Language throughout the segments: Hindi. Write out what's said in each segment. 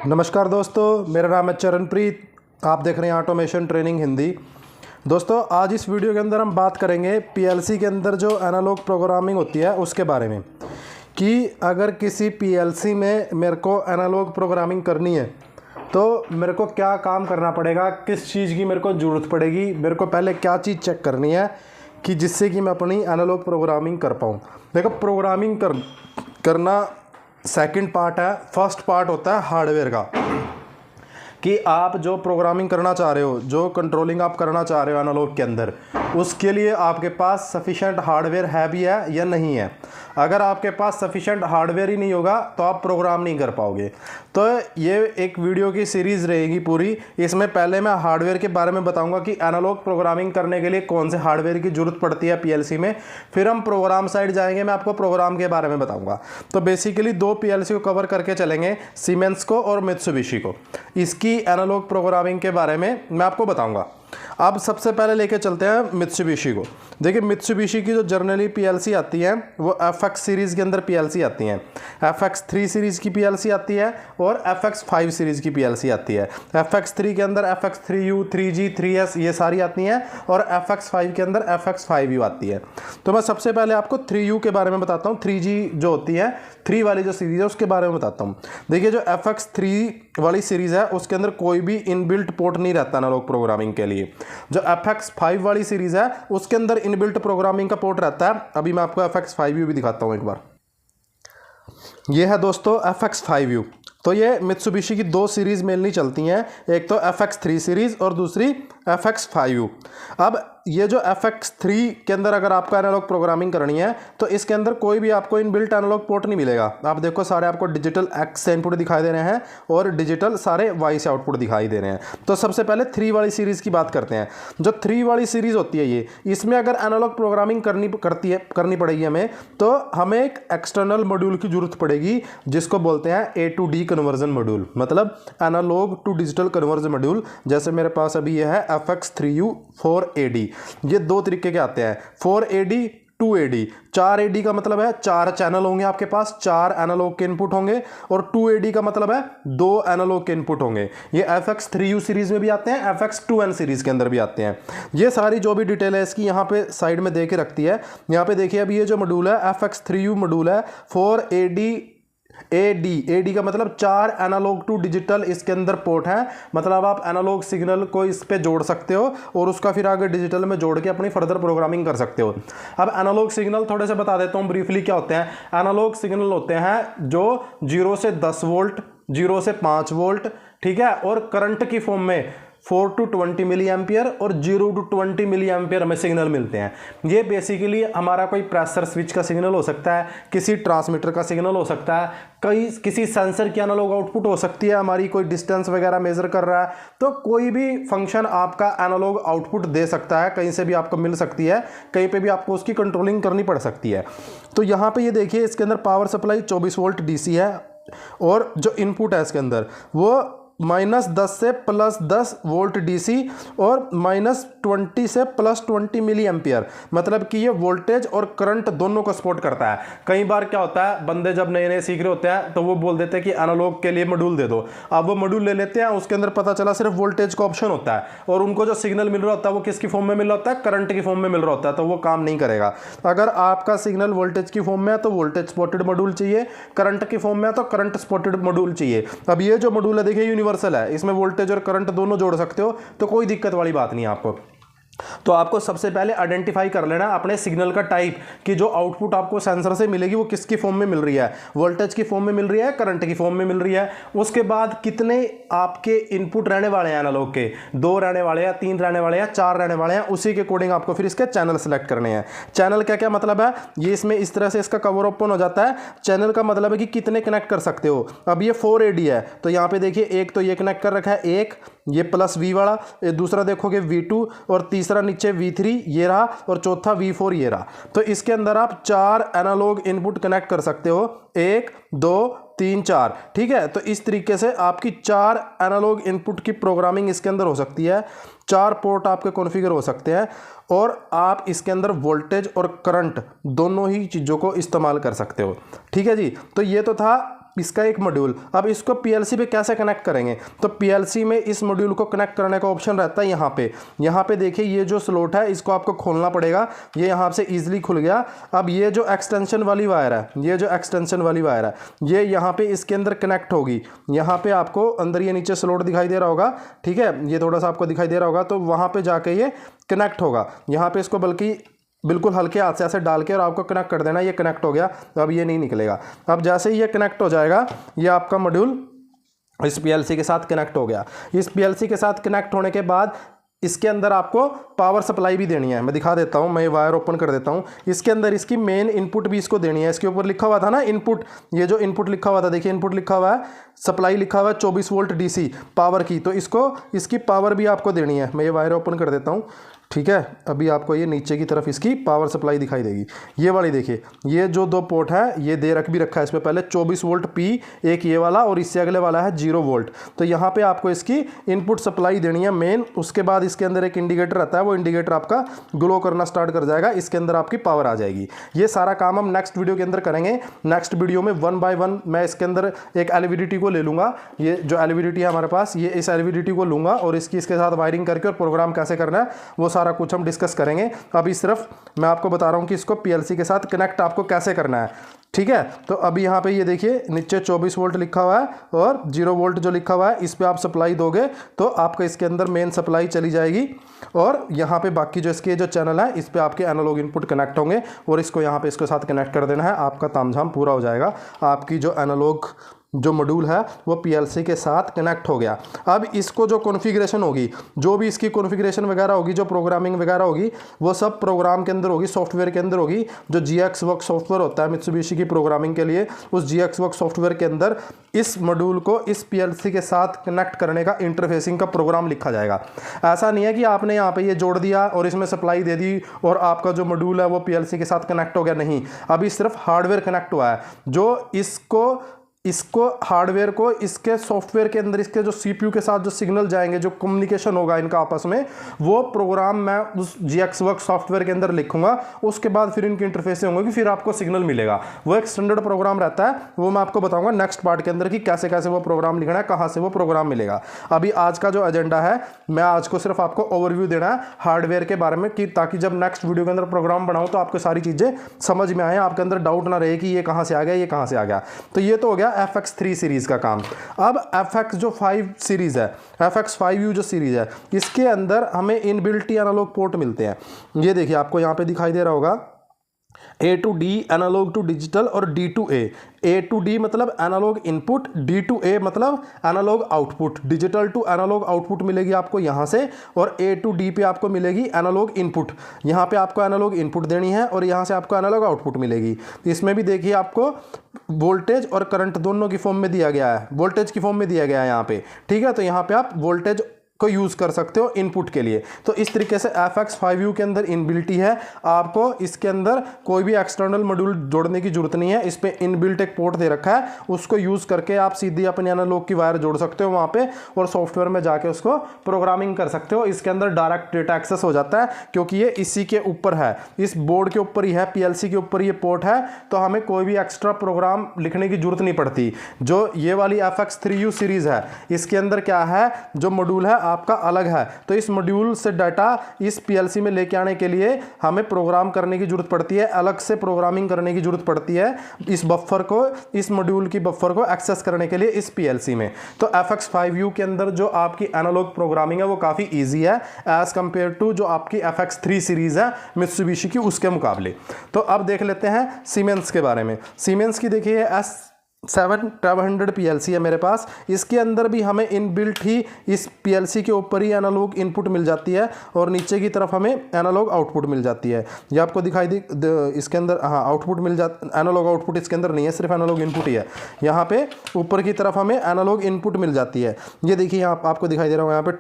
नमस्कार दोस्तों, मेरा नाम है चरणप्रीत। आप देख रहे हैं ऑटोमेशन ट्रेनिंग हिंदी। दोस्तों, आज इस वीडियो के अंदर हम बात करेंगे पीएलसी के अंदर जो एनालॉग प्रोग्रामिंग होती है उसके बारे में, कि अगर किसी पीएलसी में मेरे को एनालॉग प्रोग्रामिंग करनी है तो मेरे को क्या काम करना पड़ेगा, किस चीज़ की मेरे को ज़रूरत पड़ेगी, मेरे को पहले क्या चीज़ चेक करनी है कि जिससे कि मैं अपनी एनालॉग प्रोग्रामिंग कर पाऊँ। देखो, प्रोग्रामिंग करना सेकंड पार्ट है। फर्स्ट पार्ट होता है हार्डवेयर का, कि आप जो प्रोग्रामिंग करना चाह रहे हो, जो कंट्रोलिंग आप करना चाह रहे हो एनालॉग के अंदर, उसके लिए आपके पास सफिशेंट हार्डवेयर है भी है या नहीं है। अगर आपके पास सफिशेंट हार्डवेयर ही नहीं होगा तो आप प्रोग्राम नहीं कर पाओगे। तो ये एक वीडियो की सीरीज़ रहेगी पूरी। इसमें पहले मैं हार्डवेयर के बारे में बताऊंगा कि एनालॉग प्रोग्रामिंग करने के लिए कौन से हार्डवेयर की ज़रूरत पड़ती है पीएलसी में। फिर हम प्रोग्राम साइड जाएंगे, मैं आपको प्रोग्राम के बारे में बताऊँगा। तो बेसिकली दो पीएलसी को कवर करके चलेंगे, सीमेंस को और मित्सुबिशी को। इसकी एनालॉग प्रोग्रामिंग के बारे में मैं आपको बताऊंगा। अब सबसे पहले लेके चलते हैं मित्सुबिशी को। देखिए, मित्सुबिशी की जो जर्नली पीएलसी आती है वो FX सीरीज़ के अंदर पीएलसी आती हैं। FX3 सीरीज़ की पीएलसी आती है और FX5 सीरीज़ की पीएलसी आती है। FX3 के अंदर FX3U, 3G, 3S ये सारी आती हैं और FX5 के अंदर FX5U आती है। तो मैं सबसे पहले आपको 3U के बारे में बताता हूँ। 3G जो होती है, 3 वाली जो सीरीज़ है उसके बारे में बताता हूँ। देखिए, जो FX3 वाली सीरीज़ है उसके अंदर कोई भी इनबिल्ट पोर्ट नहीं रहता एनालॉग प्रोग्रामिंग के लिए। जो FX5 वाली सीरीज़ है उसके अंदर इनबिल्ट प्रोग्रामिंग का पोर्ट रहता है। अभी मैं आपको FX5U भी दिखाता हूँ एक बार। ये है दोस्तों FX5U। तो ये मित्सुबिशी की दो सीरीज़ मेनली चलती हैं, एक तो FX3 सीरीज़ और दूसरी FX5U। अब ये जो FX3 के अंदर अगर आपको एनालॉग प्रोग्रामिंग करनी है तो इसके अंदर कोई भी आपको इनबिल्ट एनालॉग पोर्ट नहीं मिलेगा। आप देखो, सारे आपको डिजिटल X से इनपुट दिखाई दे रहे हैं और डिजिटल सारे Y से आउटपुट दिखाई दे रहे हैं। तो सबसे पहले 3 वाली सीरीज़ की बात करते हैं। जो 3 वाली सीरीज़ होती है ये, इसमें अगर एनालॉग प्रोग्रामिंग करनी पड़ेगी हमें, तो हमें एक एक्सटर्नल मॉड्यूल की जरूरत पड़ेगी जिसको बोलते हैं A to D conversion module, मतलब analogue to digital conversion module. जैसे मेरे पास अभी यह है FX3U 4AD। ये दो तरीके के आते हैं, 4AD 2AD। 4AD का मतलब है 4 चैनल होंगे आपके पास, 4 एनालॉग के इनपुट होंगे, और 2AD का मतलब है 2 एनालॉग के इनपुट होंगे। ये FX3U सीरीज में भी आते हैं, FX2N सीरीज के अंदर भी आते हैं। ये सारी जो भी डिटेल है इसकी यहाँ पे साइड में दे के रखती है। यहाँ पे देखिए, अभी ये जो मॉड्यूल है FX3U मॉड्यूल है 4AD का मतलब 4 एनालॉग टू डिजिटल इसके अंदर पोर्ट है। मतलब आप एनालॉग सिग्नल को इस पे जोड़ सकते हो और उसका फिर आगे डिजिटल में जोड़ के अपनी फर्दर प्रोग्रामिंग कर सकते हो। अब एनालॉग सिग्नल थोड़े से बता देता हूँ ब्रीफली क्या होते हैं। एनालॉग सिग्नल होते हैं जो 0 से 10 वोल्ट, 0 से 5 वोल्ट, ठीक है, और करंट की फॉर्म में 4 to 20 मिली एम्पियर और 0 to 20 मिली एम्पियर हमें सिग्नल मिलते हैं। ये बेसिकली हमारा कोई प्रेशर स्विच का सिग्नल हो सकता है, किसी ट्रांसमीटर का सिग्नल हो सकता है, किसी सेंसर की एनालॉग आउटपुट हो सकती है, हमारी कोई डिस्टेंस वगैरह मेजर कर रहा है। तो कोई भी फंक्शन आपका एनालॉग आउटपुट दे सकता है, कहीं से भी आपको मिल सकती है, कहीं पे भी आपको उसकी कंट्रोलिंग करनी पड़ सकती है। तो यहाँ पे ये देखिए, इसके अंदर पावर सप्लाई 24 वोल्ट DC है और जो इनपुट है इसके अंदर वो -10 से +10 वोल्ट DC और -20 से +20 मिली एम्पियर। मतलब कि ये वोल्टेज और करंट दोनों को सपोर्ट करता है। कई बार क्या होता है, बंदे जब नए नए सीख रहे होते हैं तो वो बोल देते हैं कि एनालॉग के लिए मॉड्यूल दे दो। अब वो मॉड्यूल ले लेते हैं, उसके अंदर पता चला सिर्फ वोल्टेज का ऑप्शन होता है और उनको जो सिग्नल मिल रहा होता है वो किसकी फॉर्म में मिल रहा होता है, करंट की फॉर्म में मिल रहा होता है। तो वो काम नहीं करेगा। अगर आपका सिग्नल वोल्टेज की फॉर्म में है तो वोल्टेज सपोर्टेड मॉड्यूल चाहिए, करंट की फॉर्म में है तो करंट सपोर्टेड मॉड्यूल चाहिए। अब ये जो मॉड्यूल है देखिए, यूनिवर्सल है, इसमें वोल्टेज और करंट दोनों जोड़ सकते हो, तो कोई दिक्कत वाली बात नहीं है आपको। तो आपको सबसे पहले आइडेंटिफाई कर लेना अपने सिग्नल का टाइप, कि जो आउटपुट आपको सेंसर से मिलेगी वो किसकी फॉर्म में मिल रही है, वोल्टेज की फॉर्म में मिल रही है, करंट की फॉर्म में मिल रही है। उसके बाद कितने आपके इनपुट रहने वाले हैं एनालॉग के, 2 रहने वाले हैं, 3 रहने वाले हैं, 4 रहने वाले हैं। उसी के अकॉर्डिंग आपको फिर इसके चैनल सेलेक्ट करने हैं। चैनल क्या क्या मतलब है, ये इसमें इस तरह से इसका कवर ओपन हो जाता है। चैनल का मतलब है कि कितने कनेक्ट कर सकते हो। अब ये 4AD है तो यहाँ पे देखिए, एक तो ये कनेक्ट कर रखा है, एक ये +V वाला, दूसरा देखोगे V2 और तीसरा नीचे V3 ये रहा और चौथा V4 ये रहा। तो इसके अंदर आप 4 एनालॉग इनपुट कनेक्ट कर सकते हो, 1 2 3 4, ठीक है। तो इस तरीके से आपकी 4 एनालॉग इनपुट की प्रोग्रामिंग इसके अंदर हो सकती है। 4 पोर्ट आपके कॉन्फ़िगर हो सकते हैं और आप इसके अंदर वोल्टेज और करंट दोनों ही चीज़ों को इस्तेमाल कर सकते हो, ठीक है जी। तो ये तो था इसका एक मॉड्यूल। अब इसको पीएलसी पे कैसे कनेक्ट करेंगे, तो पीएलसी में इस मॉड्यूल को कनेक्ट करने का ऑप्शन रहता है यहाँ पे देखिए ये जो स्लॉट है इसको आपको खोलना पड़ेगा। ये यहाँ से ईजिली खुल गया। अब ये जो एक्सटेंशन वाली वायर है, ये यहाँ पे इसके अंदर कनेक्ट होगी। यहाँ पे आपको अंदर ये नीचे स्लॉट दिखाई दे रहा होगा, ठीक है, ये थोड़ा सा आपको दिखाई दे रहा होगा, तो वहाँ पे जाके ये कनेक्ट होगा। यहाँ पे इसको बल्कि बिल्कुल हल्के हाथ से ऐसे डाल के और आपको कनेक्ट कर देना। ये कनेक्ट हो गया, तो अब ये नहीं निकलेगा। अब जैसे ही ये कनेक्ट हो जाएगा, ये आपका मॉड्यूल इस पीएलसी के साथ कनेक्ट हो गया। इस पीएलसी के साथ कनेक्ट होने के बाद इसके अंदर आपको पावर सप्लाई भी देनी है। मैं दिखा देता हूँ, मैं ये वायर ओपन कर देता हूँ। इसके अंदर इसकी मेन इनपुट भी इसको देनी है। इसके ऊपर लिखा हुआ था ना इनपुट, ये जो इनपुट लिखा हुआ था, देखिए इनपुट लिखा हुआ है, सप्लाई लिखा हुआ है 24 वोल्ट डीसी पावर की, तो इसकी पावर भी आपको देनी है। मैं ये वायर ओपन कर देता हूँ, ठीक है। अभी आपको ये नीचे की तरफ इसकी पावर सप्लाई दिखाई देगी। ये वाली देखिए, ये जो 2 पोर्ट है ये दे भी रखा है इसमें पहले 24 वोल्ट पी, एक ये वाला और इससे अगले वाला है 0 वोल्ट। तो यहाँ पे आपको इसकी इनपुट सप्लाई देनी है मेन। उसके बाद इसके अंदर एक इंडिकेटर रहता है, वो इंडिकेटर आपका ग्लो करना स्टार्ट कर जाएगा, इसके अंदर आपकी पावर आ जाएगी। ये सारा काम हम नेक्स्ट वीडियो के अंदर करेंगे। नेक्स्ट वीडियो में 1 बाय 1 मैं इसके अंदर एक एलवीडीटी को ले लूँगा। ये जो एलवीडीटी है हमारे पास, ये इस एलवीडीटी को लूँगा और इसके साथ वायरिंग करके और प्रोग्राम कैसे करना है वो सारा कुछ हम डिस्कस करेंगे। अभी सिर्फ मैं आपको बता रहा हूं कि इसको पीएलसी के साथ कनेक्ट आपको कैसे करना है, ठीक है। तो अभी यहाँ पे ये देखिए नीचे 24 वोल्ट लिखा हुआ है और 0 वोल्ट जो लिखा हुआ है, इस पे आप सप्लाई दोगे तो आपका इसके अंदर मेन सप्लाई चली जाएगी और यहाँ पे बाकी जो इसके जो चैनल है इस पे आपके एनालॉग इनपुट कनेक्ट होंगे और इसको यहाँ पे इसके साथ कनेक्ट कर देना है। आपका तामझाम पूरा हो जाएगा। आपकी जो एनालॉग जो मॉड्यूल है वो पीएलसी के साथ कनेक्ट हो गया। अब इसको जो कॉन्फ़िगरेशन होगी, जो भी इसकी कॉन्फ़िगरेशन वगैरह होगी, जो प्रोग्रामिंग वगैरह होगी, वो सब प्रोग्राम के अंदर होगी, सॉफ्टवेयर के अंदर होगी। जो GX वर्क सॉफ्टवेयर होता है मित्सुबिशी की प्रोग्रामिंग के लिए, उस GX वर्क सॉफ्टवेयर के अंदर इस मॉड्यूल को इस पीएलसी के साथ कनेक्ट करने का इंटरफेसिंग का प्रोग्राम लिखा जाएगा। ऐसा नहीं है कि आपने यहाँ पे ये जोड़ दिया और इसमें सप्लाई दे दी और आपका जो मॉड्यूल है वो पीएलसी के साथ कनेक्ट हो गया। नहीं, अभी सिर्फ हार्डवेयर कनेक्ट हुआ है। जो इसको हार्डवेयर को इसके सॉफ्टवेयर के अंदर इसके जो सीपीयू के साथ जो सिग्नल जाएंगे, जो कम्युनिकेशन होगा इनका आपस में, वो प्रोग्राम मैं उस GX वर्क सॉफ्टवेयर के अंदर लिखूंगा। उसके बाद फिर इनकी इंटरफेस होंगी, फिर आपको सिग्नल मिलेगा। वो एक स्टैंडर्ड प्रोग्राम रहता है, वो मैं आपको बताऊंगा नेक्स्ट पार्ट के अंदर कि कैसे कैसे वो प्रोग्राम लिखना है, कहाँ से वो प्रोग्राम मिलेगा। अभी आज का जो एजेंडा है, मैं आज को सिर्फ आपको ओवरव्यू देना है हार्डवेयर के बारे में, कि ताकि जब नेक्स्ट वीडियो के अंदर प्रोग्राम बनाऊँ तो आपको सारी चीज़ें समझ में आए, आपके अंदर डाउट ना रहे कि ये कहाँ से आ गया, ये कहाँ से आ गया। तो ये तो हो गया FX3 सीरीज का काम। अब FX जो 5 सीरीज है, FX5U जो सीरीज है, इसके अंदर हमें इनबिल्ट एनालॉग पोर्ट मिलते हैं। ये देखिए आपको यहाँ पे दिखाई दे रहा होगा A to D analogue to digital और D to A। A to D मतलब analogue input, D to A मतलब analogue output. Digital to analogue output मिलेगी आपको यहाँ से और A to D पे आपको मिलेगी एनालॉग इनपुट। यहाँ पे आपको एनालॉग इनपुट देनी है और यहाँ से आपको एनालॉग आउटपुट मिलेगी। इसमें भी देखिए आपको वोल्टेज और करंट दोनों की फॉर्म में दिया गया है, वोल्टेज की फॉर्म में दिया गया है यहाँ पे, ठीक है। तो यहाँ पे आप वोल्टेज को यूज कर सकते हो इनपुट के लिए। तो इस तरीके से FX5U के अंदर इनबिल्टी है। आपको इसके अंदर कोई भी एक्सटर्नल मॉड्यूल जोड़ने की जरूरत नहीं है। इस पे इनबिल्ट एक पोर्ट दे रखा है, उसको यूज करके आप सीधी अपने एनालॉग की वायर जोड़ सकते हो वहां पे और सॉफ्टवेयर में जाके उसको प्रोग्रामिंग कर सकते हो। इसके अंदर डायरेक्ट डेटा एक्सेस हो जाता है क्योंकि ये इसी के ऊपर है, इस बोर्ड के ऊपर ही है, पीएलसी के ऊपर ये पोर्ट है। तो हमें कोई भी एक्स्ट्रा प्रोग्राम लिखने की जरूरत नहीं पड़ती। जो ये वाली FX3U सीरीज है, इसके अंदर क्या है, जो मॉड्यूल है आपका अलग है। तो इस मॉड्यूल से डाटा इस पीएलसी में लेके आने के लिए हमें प्रोग्राम करने की जरूरत पड़ती है, अलग से प्रोग्रामिंग करने की जरूरत पड़ती है इस बफर को, इस मॉड्यूल की बफर को एक्सेस करने के लिए इस पीएलसी में। तो FX5U के अंदर जो आपकी एनालॉग प्रोग्रामिंग है वो काफी इजी है एज कंपेयर टू जो आपकी FX3 सीरीज है मित्सुबिशी की, उसके मुकाबले। तो अब देख लेते हैं सीमेंस के बारे में। सीमेंस की देखिए S7-1200 पीएलसी है मेरे पास। इसके अंदर भी हमें इनबिल्ट ही इस पीएलसी के ऊपर ही एनालॉग इनपुट मिल जाती है और नीचे की तरफ हमें एनालॉग आउटपुट मिल जाती है। ये आपको दिखाई दे इसके अंदर, हाँ आउटपुट मिल जाता, एनालॉग आउटपुट इसके अंदर नहीं है, सिर्फ एनालॉग इनपुट ही है। यहाँ पे ऊपर की तरफ हमें एनालॉग इनपुट मिल जाती है। ये देखिए यहाँ आपको दिखाई दे रहा होगा यहाँ पे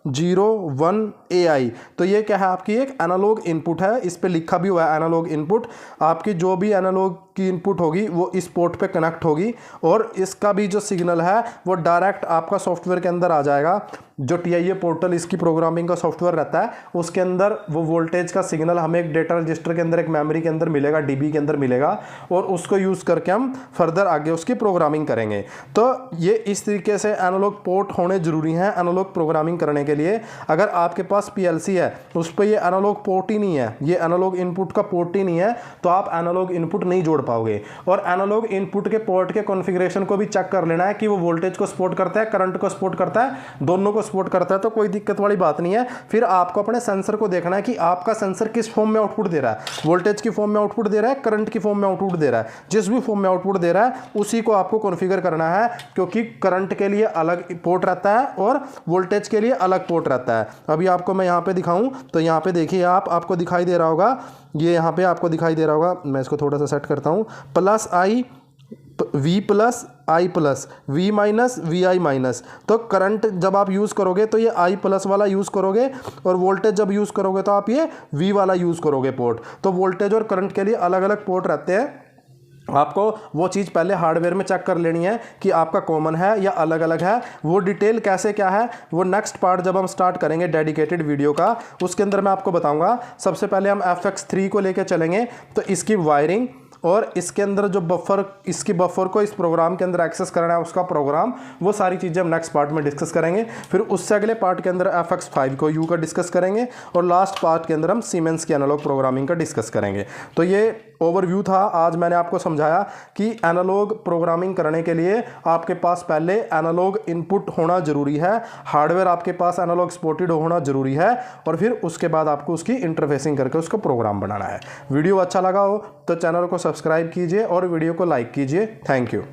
2M01AI। तो ये क्या है, आपकी एक एनालॉग इनपुट है, इस पे लिखा भी हुआ है एनालॉग इनपुट। आपकी जो भी एनालॉग की इनपुट होगी वो इस पोर्ट पे कनेक्ट होगी और इसका भी जो सिग्नल है वो डायरेक्ट आपका सॉफ्टवेयर के अंदर आ जाएगा। जो TIA पोर्टल इसकी प्रोग्रामिंग का सॉफ्टवेयर रहता है, उसके अंदर वो वोल्टेज का सिग्नल हमें एक डेटा रजिस्टर के अंदर, एक मेमोरी के अंदर मिलेगा, DB के अंदर मिलेगा, और उसको यूज़ करके हम फर्दर आगे उसकी प्रोग्रामिंग करेंगे। तो ये इस तरीके से एनालॉग पोर्ट होने ज़रूरी हैं एनालॉग प्रोग्रामिंग करने के लिए। अगर आपके पास PLC है उस पर ये एनालॉग पोर्ट ही नहीं है, ये एनालॉग इनपुट का पोर्ट ही नहीं है, तो आप एनालॉग इनपुट नहीं जोड़ पाओगे। और एनालॉग इनपुट के पोर्ट के कॉन्फ़िगरेशन को भी चेक कर लेना है कि वो वोल्टेज को सपोर्ट करता है, करंट को सपोर्ट करता है, दोनों को सपोर्ट करता है, तो कोई दिक्कत वाली बात नहीं है। फिर आपको अपने सेंसर को देखना है कि आपका सेंसर किस फॉर्म में आउटपुट दे रहा है, वोल्टेज की फॉर्म में आउटपुट दे रहा है, करंट की फॉर्म में आउटपुट दे रहा है। जिस भी फॉर्म में आउटपुट दे रहा है उसी को आपको कॉन्फ़िगर करना है, क्योंकि करंट के लिए अलग पोर्ट रहता है और वोल्टेज के लिए अलग पोर्ट रहता है। अभी आपको मैं यहाँ पे दिखाऊं तो यहाँ पे देखिए, आपको दिखाई दे रहा होगा, ये यहाँ पे आपको दिखाई दे रहा होगा, मैं इसको थोड़ा सा सेट करता हूँ, +I V plus I plus V minus VI minus. तो करंट जब आप यूज़ करोगे तो ये I प्लस वाला यूज़ करोगे, और वोल्टेज जब यूज़ करोगे तो आप ये V वाला यूज़ करोगे पोर्ट। तो वोल्टेज और करंट के लिए अलग अलग पोर्ट रहते हैं। आपको वो चीज़ पहले हार्डवेयर में चेक कर लेनी है कि आपका कॉमन है या अलग अलग है। वो डिटेल कैसे क्या है वो नेक्स्ट पार्ट जब हम स्टार्ट करेंगे डेडिकेटेड वीडियो का, उसके अंदर मैं आपको बताऊंगा। सबसे पहले हम FX3 को लेकर चलेंगे, तो इसकी वायरिंग और इसके अंदर जो इसकी बफर को इस प्रोग्राम के अंदर एक्सेस करना है उसका प्रोग्राम, वो सारी चीज़ें हम नेक्स्ट पार्ट में डिस्कस करेंगे। फिर उससे अगले पार्ट के अंदर FX5 को U का डिस्कस करेंगे, और लास्ट पार्ट के अंदर हम सीमेंस की एनालॉग प्रोग्रामिंग का डिस्कस करेंगे। तो ये ओवरव्यू था, आज मैंने आपको समझाया कि एनालॉग प्रोग्रामिंग करने के लिए आपके पास पहले एनालॉग इनपुट होना ज़रूरी है, हार्डवेयर आपके पास एनालॉग सपोर्टेड होना ज़रूरी है, और फिर उसके बाद आपको उसकी इंटरफेसिंग करके उसको प्रोग्राम बनाना है। वीडियो अच्छा लगा हो तो चैनल को सब्सक्राइब कीजिए और वीडियो को लाइक कीजिए। Thank you.